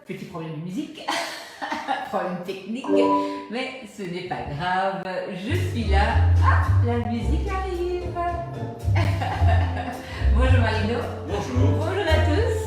petit problème de musique, problème technique, mais ce n'est pas grave, je suis là. Ah, la musique arrive. Bonjour Marino. Bonjour. Bonjour à tous.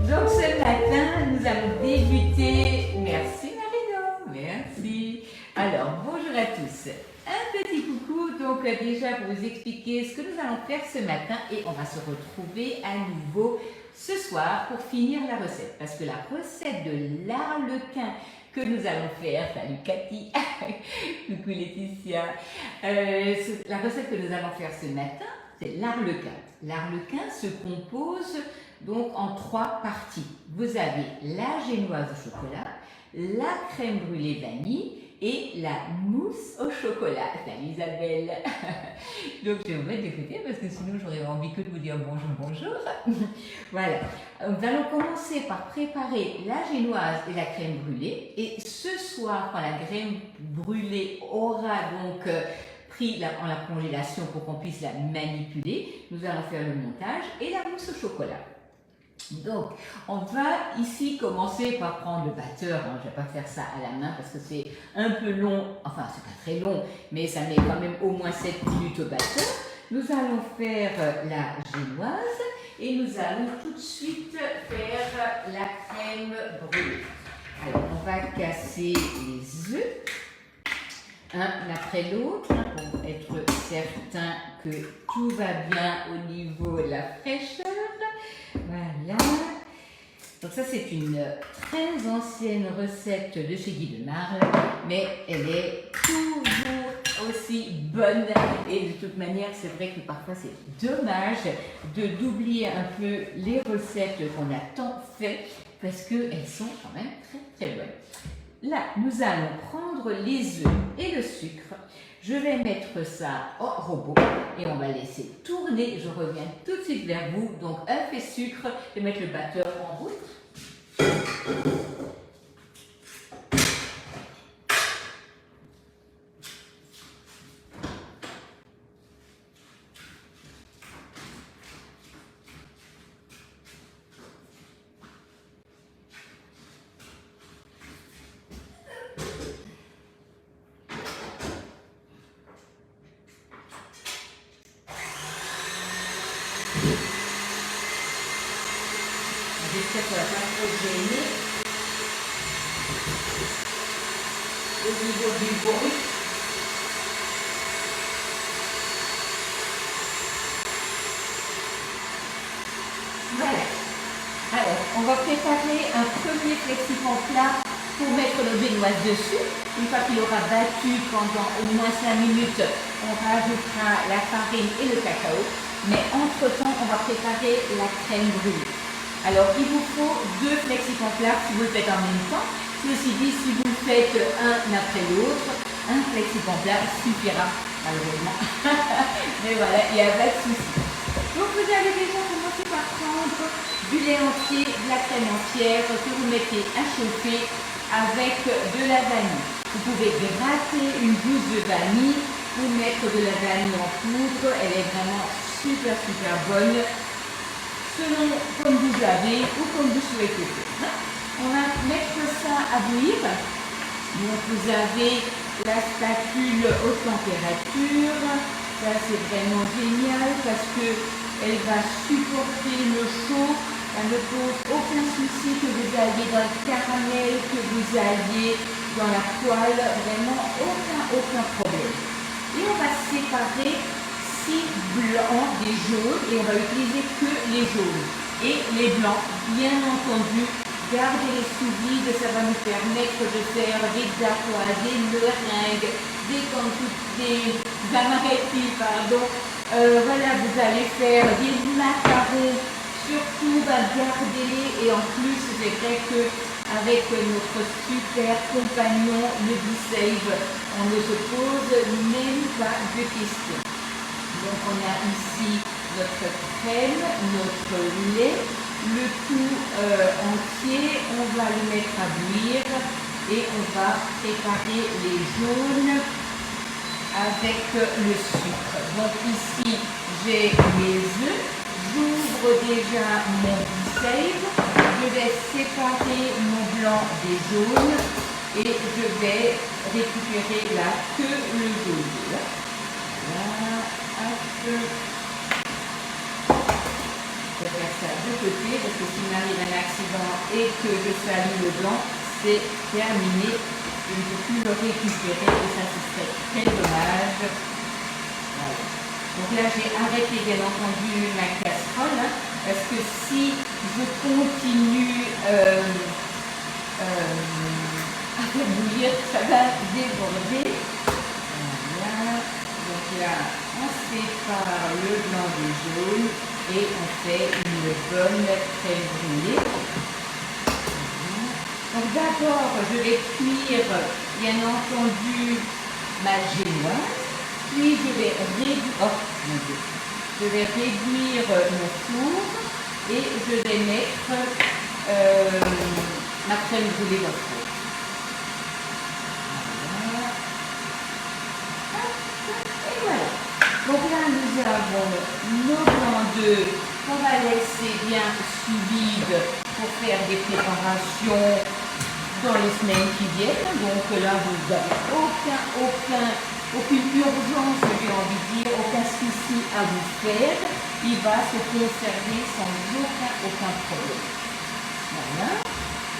Donc ce matin, nous allons débuter. Merci Marino, merci. Alors, bonjour à tous. Un petit coucou, donc déjà pour vous expliquer ce que nous allons faire ce matin et on va se retrouver à nouveau ce soir pour finir la recette. Parce que la recette de l'arlequin que nous allons faire, salut Cathy, coucou Laetitia, la recette que nous allons faire ce matin, c'est l'arlequin. L'arlequin se compose donc en 3 parties. Vous avez la génoise au chocolat, la crème brûlée vanille et la mousse au chocolat. Salut Isabelle. Donc je vais vous mettre de côté parce que sinon j'aurais envie que de vous dire bonjour. Voilà. Nous allons commencer par préparer la génoise et la crème brûlée. Et ce soir, quand la crème brûlée aura donc pris en la congélation pour qu'on puisse la manipuler, nous allons faire le montage et la mousse au chocolat. Donc, on va ici commencer par prendre le batteur. Je ne vais pas faire ça à la main parce que c'est un peu long. Enfin, c'est pas très long, mais ça met quand même au moins 7 minutes au batteur. Nous allons faire la génoise et nous allons tout de suite faire la crème brûlée. Alors, on va casser les œufs, un après l'autre, pour être certain que tout va bien au niveau de la fraîcheur. Voilà. Donc ça, c'est une très ancienne recette de chez Guy de Marle, mais elle est toujours aussi bonne. Et de toute manière, c'est vrai que parfois, c'est dommage d'oublier un peu les recettes qu'on a tant fait, parce qu'elles sont quand même très très bonnes. Là, nous allons prendre les œufs et le sucre. Je vais mettre ça au robot et on va laisser tourner. Je reviens tout de suite vers vous. Donc, œuf et sucre. Je vais mettre le batteur en route. J'espère que ça va pas trop gêner au niveau du bruit. Voilà. Alors, on va préparer un premier flexipan plat pour mettre nos génoises dessus. Une fois qu'il aura battu pendant au moins 5 minutes, on rajoutera la farine et le cacao. Mais entre-temps, on va préparer la crème brûlée. Alors, il vous faut 2 flexipans plats si vous le faites en même temps. Ceci dit, si vous le faites un après l'autre, un flexipan plat suffira, malheureusement. Mais voilà, il n'y a pas de souci. Donc, vous avez déjà commencé par prendre du lait entier, de la crème entière que vous mettez à chauffer avec de la vanille. Vous pouvez gratter une gousse de vanille ou mettre de la vanille en poudre. Elle est vraiment super bonne. Selon comme vous avez ou comme vous souhaitez faire. On va mettre ça à bouillir. Donc vous avez la spatule haute température. Ça c'est vraiment génial parce que elle va supporter le chaud. Elle ne pose aucun souci que vous alliez dans le caramel, que vous alliez dans la poêle. Vraiment aucun problème. Et on va séparer 6 blancs des jaunes et on va utiliser que les jaunes. Et les blancs, bien entendu, gardez les sous vide, ça va nous permettre de faire des datois, des meringues, des amaretti, pardon. Voilà, vous allez faire des macarons, surtout gardez-les. Et en plus, c'est vrai qu'avec notre super compagnon, le B-Save, on ne se pose même pas de questions. Donc on a ici notre crème, notre lait, le tout entier. On va le mettre à bouillir et on va préparer les jaunes avec le sucre. Donc ici j'ai mes œufs. J'ouvre déjà mon B-Save. je vais séparer mon blanc des jaunes et je vais récupérer là que le jaune. Voilà, hop. Je vais faire ça de côté parce que s'il m'arrive un accident et que je salis le blanc, c'est terminé. Je ne peux plus le récupérer et ça ce serait très dommage. Voilà. Donc là j'ai arrêté bien entendu ma casserole hein, parce que si je continue à faire bouillir, ça va déborder. Voilà. Donc là on sépare le blanc du jaune et on fait une bonne crème brûlée. Donc d'abord, je vais cuire, bien entendu, ma génoise, puis je vais réduire mon four et je vais mettre ma crème brûlée dans le four. Voilà. Et voilà. Donc là, nous avons nos blancs d'œufs qu'on va laisser bien sous vide pour faire des préparations dans les semaines qui viennent. Donc là, vous n'avez aucune urgence, j'ai envie de dire, aucun souci à vous faire. Il va se conserver sans aucun problème. Voilà.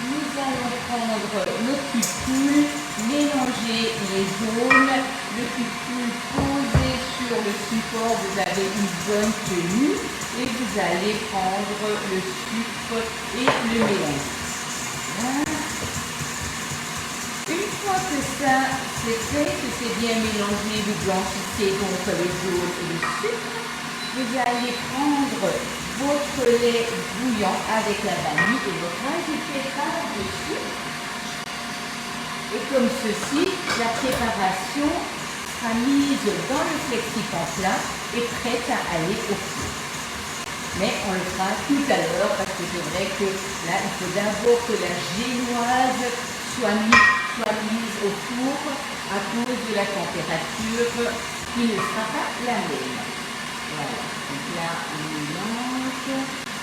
Nous allons prendre le cucul, mélanger les jaunes, le cucul posé sur le support, vous avez une bonne tenue et vous allez prendre le sucre et le mélanger. Voilà. Une fois que ça c'est fait, que c'est bien mélangé, vous blanchissez donc le jaune et le sucre, vous allez prendre votre lait bouillant avec la vanille et votre ajouter par-dessus. Et comme ceci, la préparation sera mise dans le flexipan plat et prête à aller au four. Mais on le fera tout à l'heure parce que c'est vrai que là, il faut d'abord que la génoise soit mise au four à cause de la température qui ne sera pas la même. Voilà, donc là on mélange.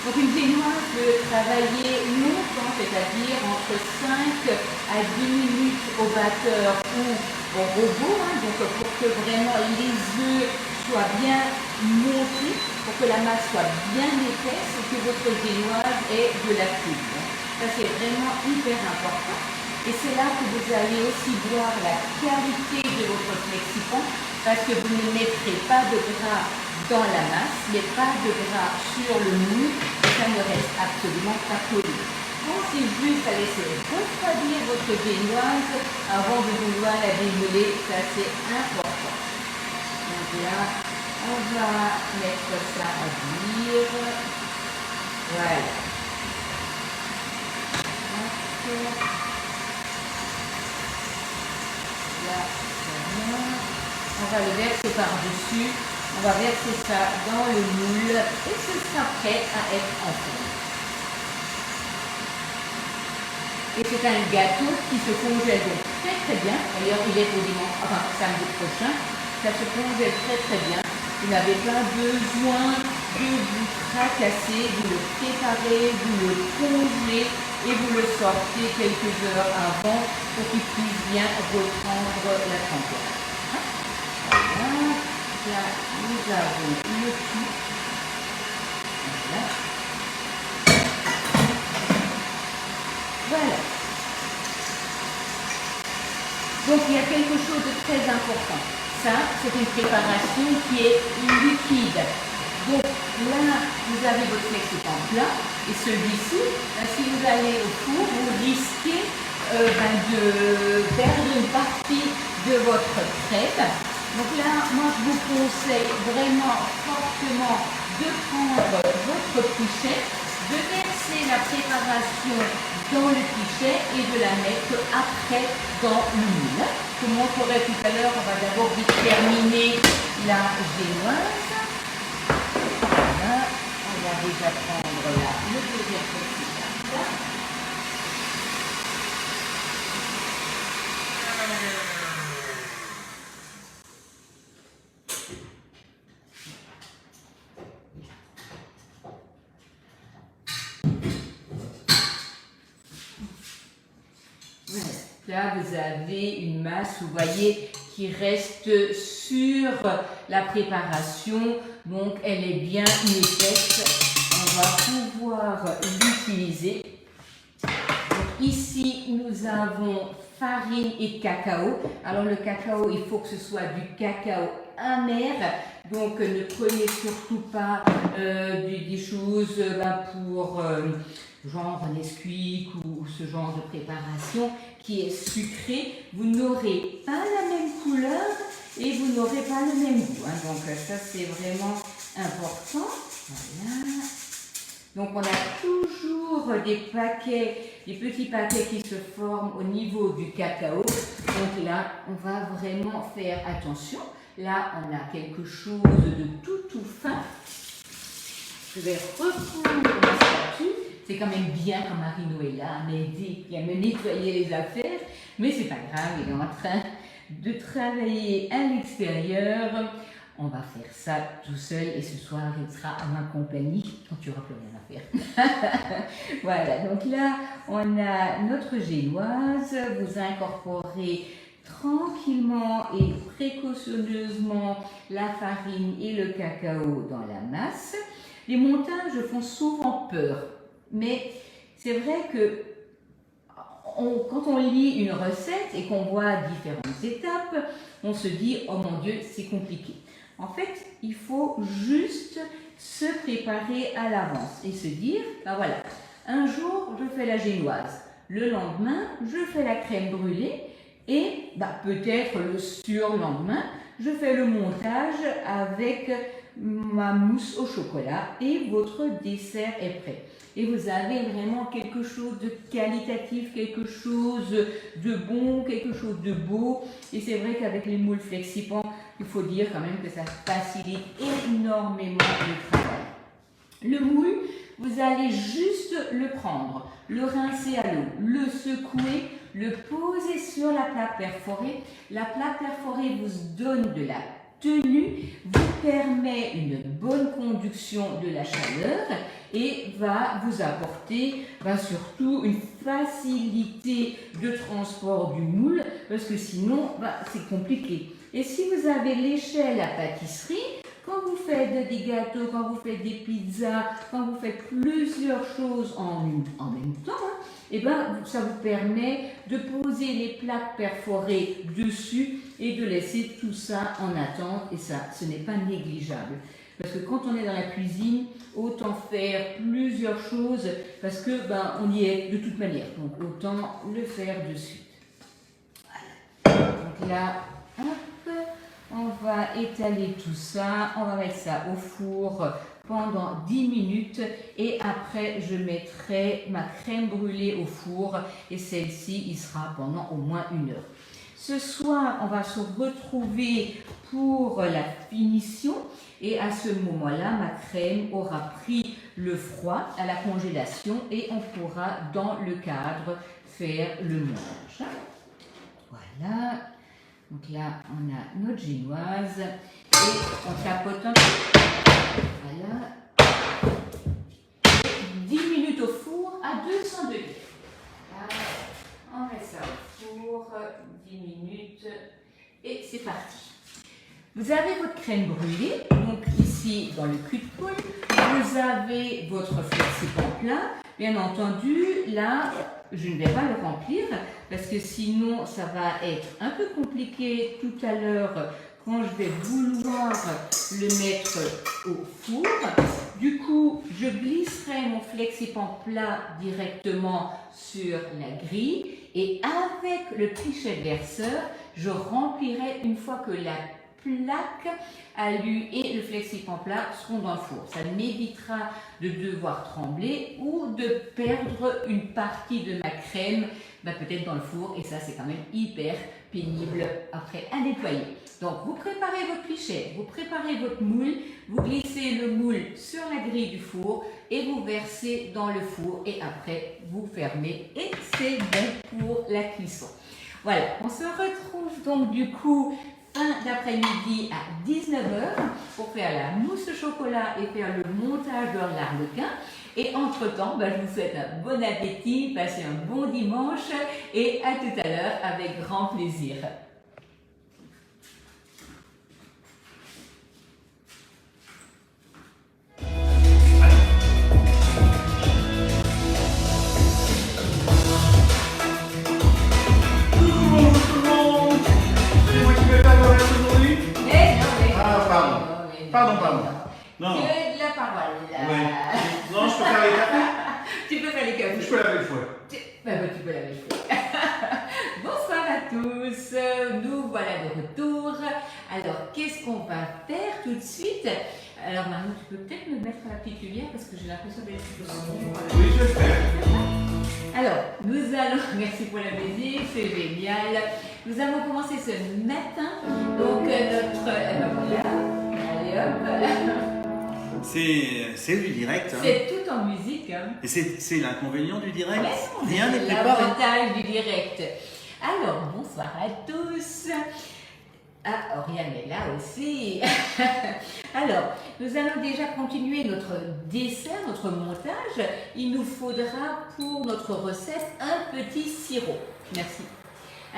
Donc une génoise peut travailler longtemps, c'est-à-dire entre 5 à 10 minutes au batteur ou au robot, hein, donc pour que vraiment les œufs soient bien montés, pour que la masse soit bien épaisse et que votre génoise ait de la poudre. Ça c'est vraiment hyper important. Et c'est là que vous allez aussi voir la qualité de votre flexipan parce que vous ne mettrez pas de gras dans la masse, mais pas de gras sur le moule et ça ne reste absolument pas collé. Pensez juste à laisser refroidir votre génoise avant de vouloir la démêler, ça c'est important. Donc là, on va mettre ça à bouillir. Voilà. Hop. Là, on va le verser par-dessus, on va verser ça dans le moule et ce sera prêt à être enfourné. Et c'est un gâteau qui se congèle donc très bien. D'ailleurs, il est pour dimanche, enfin samedi prochain. Ça se congèle très bien. Vous n'avez pas besoin de vous tracasser, vous le préparez, vous le congelez et vous le sortez quelques heures avant pour qu'il puisse bien reprendre la température. Voilà. Là, nous avons le tout. Voilà. Voilà. Donc il y a quelque chose de très important. Ça, c'est une préparation qui est liquide. Donc là, vous avez votre flexipan plat et celui-ci, si vous allez au four, vous risquez de perdre une partie de votre crêpe. Donc là, moi je vous conseille vraiment fortement de prendre votre pichet, de verser la préparation dans le pichet et de la mettre après dans le moule. Je vous montrerai tout à l'heure, on va d'abord déterminer la génoise. Voilà, on va déjà prendre là le deuxième flexipan. là, vous avez une masse, vous voyez, qui reste sur la préparation. Donc, elle est bien épaisse. On va pouvoir l'utiliser. Ici, nous avons farine et cacao. Alors, le cacao, il faut que ce soit du cacao amer. Donc, ne prenez surtout pas des choses pour genre Nesquik ou ce genre de préparation qui est sucré. Vous n'aurez pas la même couleur et vous n'aurez pas le même goût. Hein. Donc, ça, c'est vraiment important. Voilà. Donc, on a toujours des petits paquets qui se forment au niveau du cacao. Donc là, on va vraiment faire attention. Là, on a quelque chose de tout fin. Je vais reprendre ma spatule. C'est quand même bien quand Marie-Noëlla à m'aider et à me nettoyer les affaires. Mais c'est pas grave, il est en train de travailler à l'extérieur. On va faire ça tout seul et ce soir, il sera à ma compagnie quand tu n'auras plus rien à faire. Voilà, donc là, on a notre génoise. Vous incorporez tranquillement et précautionneusement la farine et le cacao dans la masse. Les montages font souvent peur, mais c'est vrai que quand on lit une recette et qu'on voit différentes étapes, on se dit « Oh mon Dieu, c'est compliqué ». En fait, il faut juste se préparer à l'avance et se dire, ben voilà, un jour, je fais la génoise, le lendemain, je fais la crème brûlée et peut-être le surlendemain, je fais le montage avec ma mousse au chocolat et votre dessert est prêt. Et vous avez vraiment quelque chose de qualitatif, quelque chose de bon, quelque chose de beau. Et c'est vrai qu'avec les moules FlexiPan, il faut dire quand même que ça facilite énormément le travail. Le moule, vous allez juste le prendre, le rincer à l'eau, le secouer, le poser sur la plaque perforée. La plaque perforée vous donne de la tenue, vous permet une bonne conduction de la chaleur et va vous apporter surtout une facilité de transport du moule parce que sinon c'est compliqué. Et si vous avez l'échelle à pâtisserie, quand vous faites des gâteaux, quand vous faites des pizzas, quand vous faites plusieurs choses en même temps, ça vous permet de poser les plaques perforées dessus et de laisser tout ça en attente. Et ça, ce n'est pas négligeable. Parce que quand on est dans la cuisine, autant faire plusieurs choses parce que on y est de toute manière. Donc autant le faire de suite. Voilà. Donc là, hop, on va étaler tout ça. On va mettre ça au four pendant 10 minutes et après je mettrai ma crème brûlée au four et celle-ci il sera pendant au moins 1 heure. Ce soir on va se retrouver pour la finition et à ce moment-là ma crème aura pris le froid à la congélation et on pourra dans le cadre faire le montage. Voilà, donc là on a notre génoise et on tapote un peu. Voilà. 10 minutes au four à 200 degrés. Voilà. On met ça au four, 10 minutes et c'est parti. Vous avez votre crème brûlée, donc ici dans le cul de poule, vous avez votre FlexiPan plat. Bien entendu, là, je ne vais pas le remplir parce que sinon ça va être un peu compliqué tout à l'heure quand je vais vouloir le mettre au four. Du coup, je glisserai mon FlexiPan plat directement sur la grille et avec le pichet verseur, je remplirai une fois que la plaque alu et le FlexiPan plat seront dans le four. Ça m'évitera de devoir trembler ou de perdre une partie de ma crème peut-être dans le four et ça c'est quand même hyper pénible après à nettoyer. Donc vous préparez votre pichet, vous préparez votre moule, vous glissez le moule sur la grille du four et vous versez dans le four et après vous fermez et c'est bon pour la cuisson. Voilà, on se retrouve donc du coup fin d'après-midi à 19 h pour faire la mousse au chocolat et faire le montage de l'arlequin. Et entre-temps, je vous souhaite un bon appétit, passez un bon dimanche et à tout à l'heure avec grand plaisir. Pardon. Non. Que de la parole. Oui. Non, je peux faire les cafés. Tu peux faire les cafés. Je peux laver le fouet. Tu peux laver le fouet. Bonsoir à tous. Nous voilà de retour. Alors, qu'est-ce qu'on va faire tout de suite? Alors, Marie, tu peux peut-être me mettre la petite lumière parce que j'ai l'impression d'être sur. Oui, je vais le faire. Alors, nous allons, merci pour la musique, c'est génial. Nous allons commencer ce matin, donc notre, voilà, allez hop. C'est du direct. Hein. C'est tout en musique. Hein. Et c'est l'inconvénient du direct. Ouais, Rien n'est préparé. L'avantage du direct. Alors, bonsoir à tous. Ah, Oriane est là aussi. Alors, nous allons déjà continuer notre dessert, notre montage. Il nous faudra pour notre recette un petit sirop. Merci.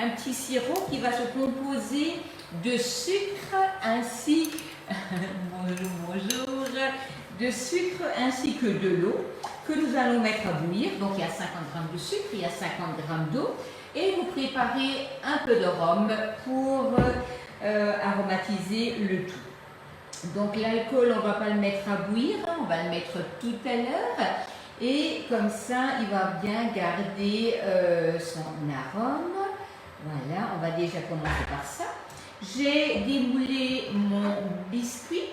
Un petit sirop qui va se composer de sucre ainsi, bonjour, de sucre ainsi que de l'eau que nous allons mettre à bouillir. Donc, il y a 50 g de sucre, il y a 50 g d'eau. Et vous préparez un peu de rhum pour aromatiser le tout. Donc l'alcool, on ne va pas le mettre à bouillir, on va le mettre tout à l'heure et comme ça il va bien garder son arôme. Voilà, on va déjà commencer par ça. J'ai démoulé mon biscuit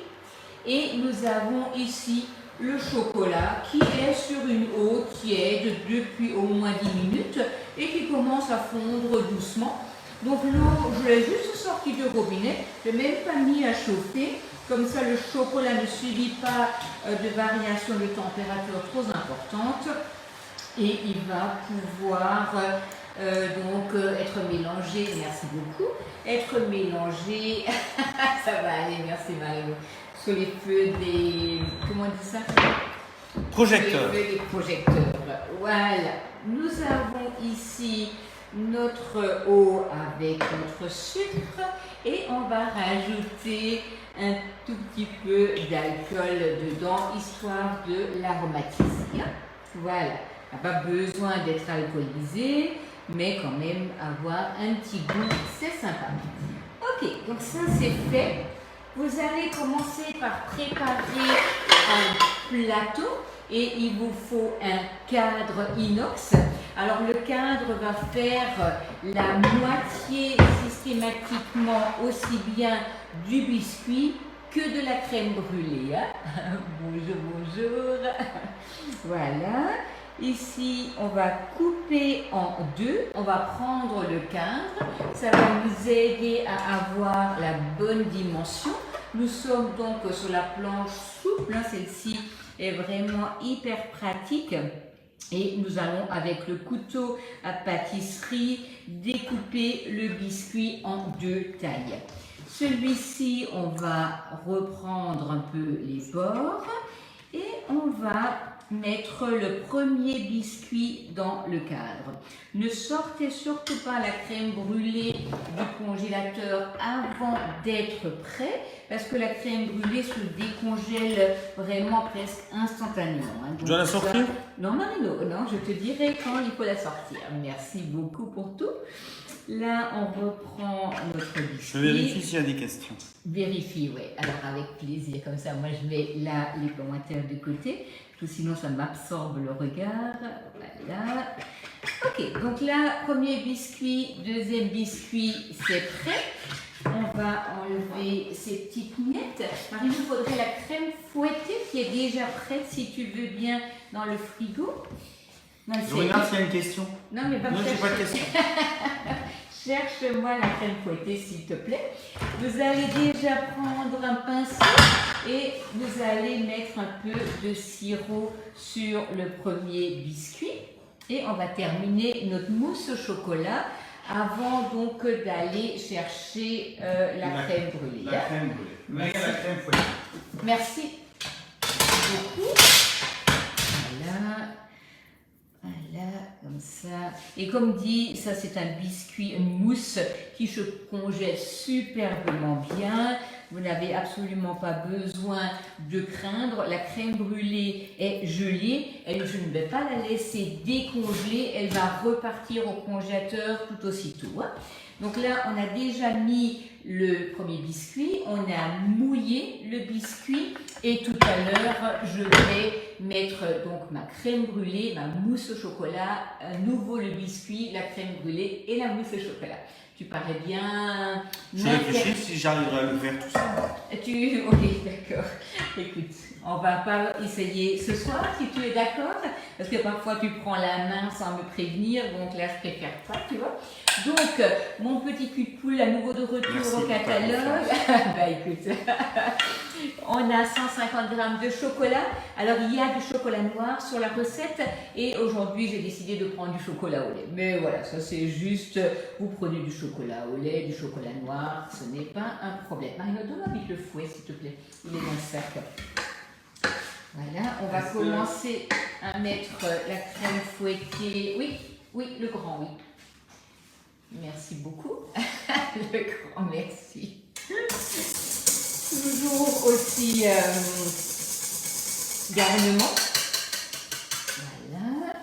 et nous avons ici le chocolat qui est sur une eau tiède depuis au moins 10 minutes et qui commence à fondre doucement. Donc l'eau, je l'ai juste sortie du robinet, je n'ai même pas mis à chauffer, comme ça le chocolat ne subit pas de variation de température trop importante et il va pouvoir être mélangé, merci beaucoup, être mélangé, ça va aller, merci Mario, sur les feux des, comment on dit ça? Projecteurs. Les feux des projecteurs, voilà. Nous avons ici notre eau avec notre sucre et on va rajouter un tout petit peu d'alcool dedans histoire de l'aromatiser. Voilà, il n'y a pas besoin d'être alcoolisé mais quand même avoir un petit goût, c'est sympa. Ok, donc ça c'est fait. Vous allez commencer par préparer un plateau et il vous faut un cadre inox. Alors le cadre va faire la moitié systématiquement aussi bien du biscuit que de la crème brûlée. Hein. Bonjour. Voilà. Ici, on va couper en deux. On va prendre le cadre. Ça va nous aider à avoir la bonne dimension. Nous sommes donc sur la planche souple. Celle-ci est vraiment hyper pratique. Et nous allons, avec le couteau à pâtisserie, découper le biscuit en deux tailles. Celui-ci, on va reprendre un peu les bords et on va mettre le premier biscuit dans le cadre. Ne sortez surtout pas la crème brûlée du congélateur avant d'être prêt parce que la crème brûlée se décongèle vraiment presque instantanément. Hein. Je dois la sortir? Non, je te dirai quand il faut la sortir. Merci beaucoup pour tout. Là, on reprend notre biscuit. Je vérifie s'il y a des questions. Vérifie, oui. Alors, avec plaisir. Comme ça, moi, je mets là les commentaires de côté. Parce que sinon, ça m'absorbe le regard. Voilà. Ok, donc là, premier biscuit, deuxième biscuit, c'est prêt. On va enlever ces petites miettes. Alors, il nous faudrait la crème fouettée qui est déjà prête, si tu veux bien, dans le frigo. Non, je regarde s'il y a une question. Non, mais pas non, j'ai pas de question. Cherche-moi la crème fouettée, s'il te plaît. Vous allez déjà prendre un pinceau et vous allez mettre un peu de sirop sur le premier biscuit. Et on va terminer notre mousse au chocolat avant donc d'aller chercher la crème brûlée. La crème brûlée. Merci. La crème fouettée. Merci beaucoup. Voilà, comme ça. Et comme dit, ça c'est un biscuit, une mousse qui se congèle superbement bien. Vous n'avez absolument pas besoin de craindre. La crème brûlée est gelée. Je ne vais pas la laisser décongeler. Elle va repartir au congélateur tout aussitôt. Donc là, on a déjà mis le premier biscuit. On a mouillé le biscuit. Et tout à l'heure, je vais mettre donc ma crème brûlée, ma mousse au chocolat, à nouveau le biscuit, la crème brûlée et la mousse au chocolat. Tu parais bien. Je réfléchis si j'arriverai à le faire tout ça. Ok, d'accord. Écoute, on va pas essayer ce soir si tu es d'accord, parce que parfois tu prends la main sans me prévenir, donc là je préfère pas, tu vois. Donc, mon petit cul de poule à nouveau de retour Merci au catalogue. Bah écoute, on a 150 grammes de chocolat. Alors il y a du chocolat noir sur la recette et aujourd'hui j'ai décidé de prendre du chocolat au lait. Mais voilà, ça c'est juste, vous prenez du chocolat au lait, du chocolat noir, ce n'est pas un problème. Marino, donne-moi vite le fouet s'il te plaît, il est dans le sac. Voilà, on va commencer à mettre la crème fouettée. Oui, le grand, oui. Merci beaucoup. Le grand merci. Toujours aussi garnement. Voilà.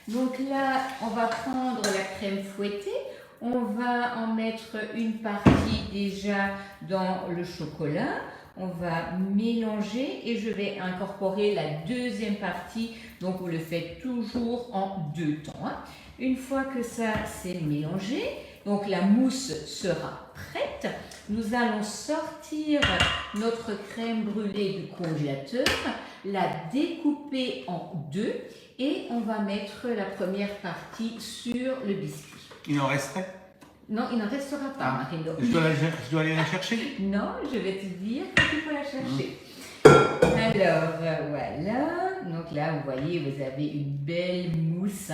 Donc là, on va prendre la crème fouettée. On va en mettre une partie déjà dans le chocolat. On va mélanger et je vais incorporer la deuxième partie. Donc vous le faites toujours en deux temps. Une fois que ça c'est mélangé, donc la mousse sera prête. Nous allons sortir notre crème brûlée du congélateur, la découper en deux et on va mettre la première partie sur le biscuit. Il en resterait? Non, il n'en restera pas, Marino. Je dois aller la chercher? Non, je vais te dire que tu peux la chercher. Alors, voilà. Donc là, vous voyez, vous avez une belle mousse.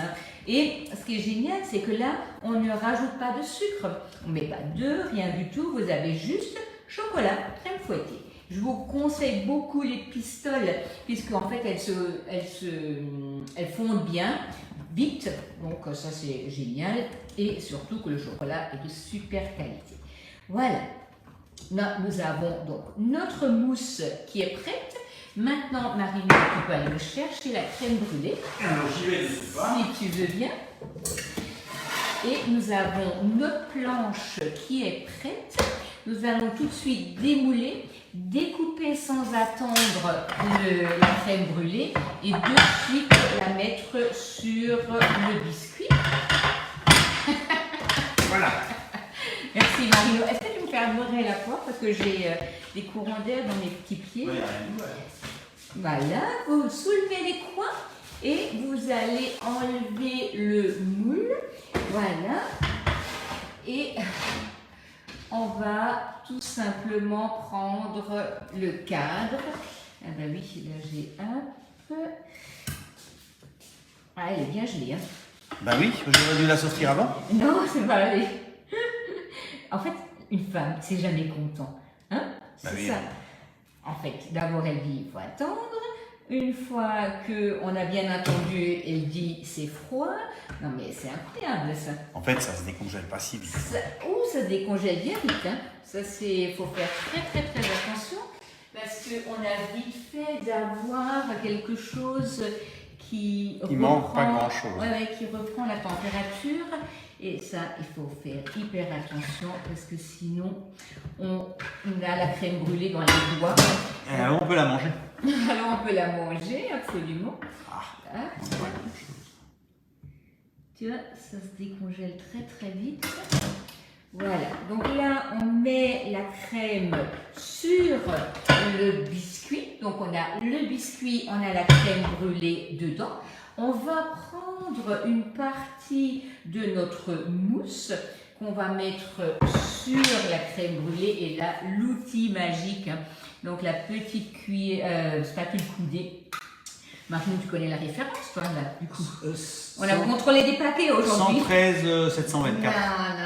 Et ce qui est génial, c'est que là, on ne rajoute pas de sucre. On ne met pas d'œufs, rien du tout. Vous avez juste chocolat, crème fouettée. Je vous conseille beaucoup les pistoles, puisqu'en fait, elles fondent bien, vite. Donc ça, c'est génial. Et surtout que le chocolat est de super qualité. Voilà. Là, nous avons donc notre mousse qui est prête. Maintenant, Marino, tu peux aller me chercher la crème brûlée. Alors, j'y vais si tu veux bien. Et nous avons notre planche qui est prête. Nous allons tout de suite démouler, découper sans attendre la crème brûlée et de suite la mettre sur le biscuit. Voilà. Merci Marino. Est-ce que tu me fermerais la porte parce que j'ai des courants d'air dans mes petits pieds? Ouais. Voilà, vous soulevez les coins et vous allez enlever le moule. Voilà. Et on va tout simplement prendre le cadre. Ah ben oui, là j'ai un peu. Ah, elle est bien gelée. Hein. Bah oui, j'aurais dû la sortir avant. Non, c'est pas allé. En fait, une femme, c'est jamais content. Hein? Bah C'est oui. ça. En fait, d'abord elle dit il faut attendre. Une fois qu'on a bien entendu, elle dit c'est froid. Non mais c'est incroyable ça. En fait, ça se décongèle pas si vite. Ça se décongèle bien vite. Hein. Ça c'est, faut faire très attention parce qu'on a vite fait d'avoir quelque chose qui manque pas grand chose. Ouais, qui reprend la température. Et ça, il faut faire hyper attention parce que sinon, on a la crème brûlée dans les doigts. On peut la manger. Alors, on peut la manger, absolument. Voilà. Tu vois, ça se décongèle très vite. Voilà. Donc là, on met la crème sur le biscuit. Donc, on a le biscuit, on a la crème brûlée dedans. On va prendre une partie de notre mousse qu'on va mettre sur la crème brûlée et là, l'outil magique, hein. Donc la petite spatule coudée. Martine, tu connais la référence, toi, là, du coup. On a contrôlé des paquets aujourd'hui. 113 724. Non,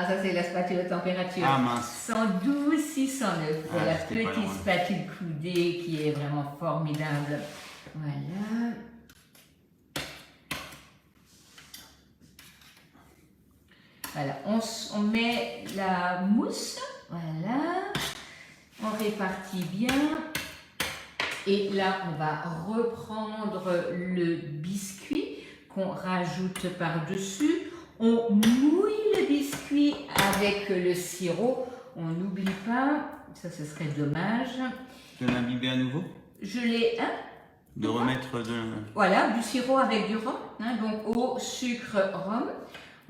ça c'est la spatule de température. Ah mince. 112 609 pour la c'était pas petite loin. spatule coudée qui est vraiment formidable. Voilà. Voilà, on met la mousse, voilà, on répartit bien. Et là, on va reprendre le biscuit qu'on rajoute par-dessus. On mouille le biscuit avec le sirop. On n'oublie pas, ça ce serait dommage. De l'imbiber à nouveau? Je l'ai, De remettre de... Voilà, du sirop avec du rhum, donc eau, sucre, rhum.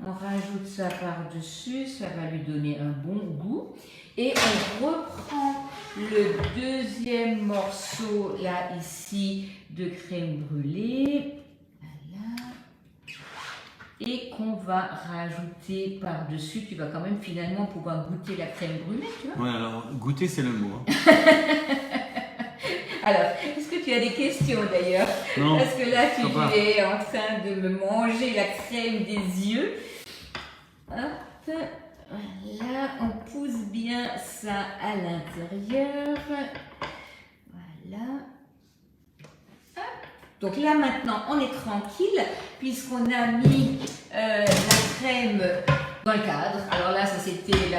On rajoute ça par-dessus, ça va lui donner un bon goût. Et on reprend le deuxième morceau, là, ici, de crème brûlée. Voilà. Et qu'on va rajouter par-dessus. Tu vas quand même finalement pouvoir goûter la crème brûlée, tu vois. Ouais, alors, goûter, c'est le mot. Hein. Alors, est-ce que tu as des questions d'ailleurs? Non. Parce que là, tu es en train de me manger la crème des yeux. Hop, voilà, on pousse bien ça à l'intérieur. Voilà. Hop. Donc là, maintenant, on est tranquille puisqu'on a mis la crème dans le cadre. Alors là, ça c'était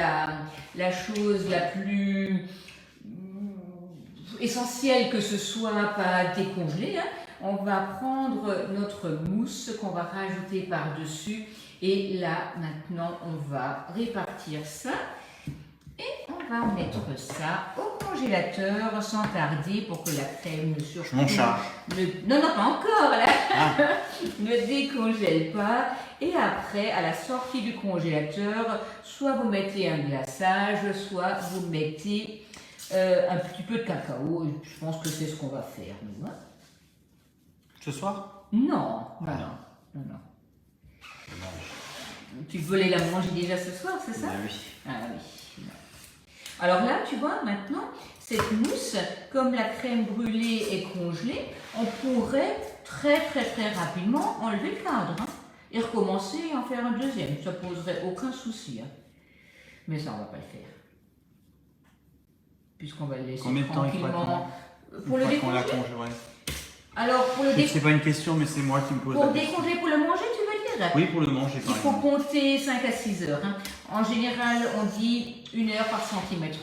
la chose la plus essentielle, que ce soit pas décongelé. On va prendre notre mousse qu'on va rajouter par-dessus. Et là, maintenant, on va répartir ça. Et on va mettre ça au congélateur sans tarder pour que la crème ne surtout... Je m'en charge. Non, pas encore, là. Ah. Ne décongèle pas. Et après, à la sortie du congélateur, soit vous mettez un glaçage, soit vous mettez un petit peu de cacao. Je pense que c'est ce qu'on va faire, nous. Ce soir? Non, non. Tu voulais la manger déjà ce soir, c'est ça? Oui. Ah oui. Alors là, tu vois, maintenant, cette mousse, comme la crème brûlée est congelée, on pourrait très rapidement enlever le cadre et recommencer et en faire un deuxième. Ça poserait aucun souci. Mais ça, on ne va pas le faire. Puisqu'on va le laisser combien de temps tranquillement. Pour le qu'on décongeler. la congèle, ouais. Alors, pour le décongeler. C'est pas une question, mais c'est moi qui me pose Pour la question. décongeler, pour le manger, tu veux dire? Oui, pour le manger, Il par faut exemple. compter 5 à 6 heures. En général, on dit 1 heure par centimètre.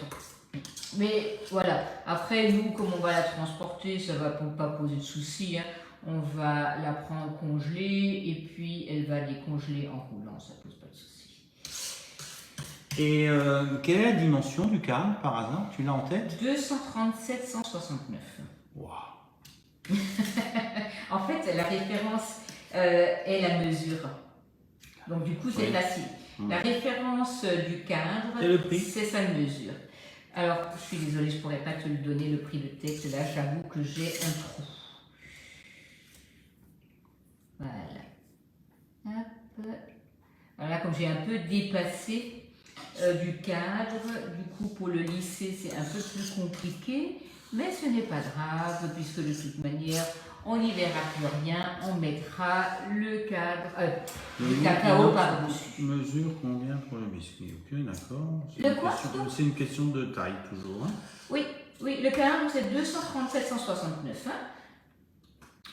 Mais voilà, après, nous, comme on va la transporter, ça ne va pas poser de soucis. On va la prendre congelée et puis elle va décongeler en roulant, ça ne pose pas de soucis. Et quelle est la dimension du cadre, par hasard? Tu l'as en tête? 237 169. Waouh. En fait, la référence est la mesure. Donc du coup, c'est facile. La référence du cadre, et le prix? C'est sa mesure. Alors, je suis désolée, je ne pourrais pas te le donner, le prix de tête. Là, j'avoue que j'ai un trou. Voilà. Hop. Voilà, comme j'ai un peu dépassé du cadre, du coup, pour le lisser, c'est un peu plus compliqué. Mais ce n'est pas grave, puisque de toute manière, on n'y verra plus rien. On mettra le cadre, le cacao par-dessus. Mesure combien pour le biscuit? Ok, d'accord. Le quoi? C'est une question de taille, toujours. Oui, le cadre, c'est 237 169.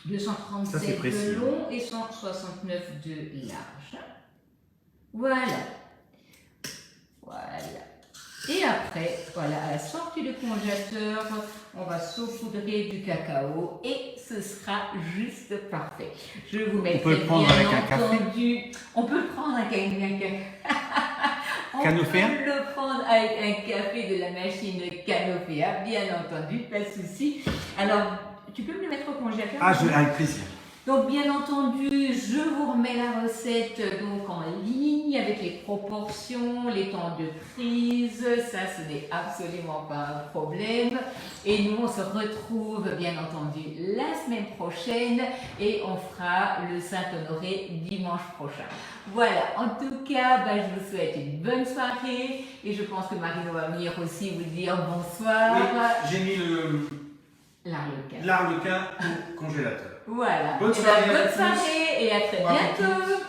237 de long et 169 de large. Voilà. Et après, voilà, à la sortie du congélateur, on va saupoudrer du cacao et ce sera juste parfait. Je vous mettrai on peut le prendre bien avec un café. On peut le prendre avec un café. Canoféa? On peut le prendre avec un café de la machine Canoféa, bien entendu, pas de souci. Alors, tu peux me le mettre au congélateur? Ah, avec plaisir. Donc bien entendu, je vous remets la recette donc en ligne avec les proportions, les temps de prise, ça ce n'est absolument pas un problème. Et nous on se retrouve bien entendu la semaine prochaine et on fera le Saint-Honoré dimanche prochain. Voilà, en tout cas, je vous souhaite une bonne soirée et je pense que Marino va venir aussi vous dire bonsoir. Oui, j'ai mis l'arlequin au congélateur. Voilà. Bonne soirée et à très bientôt.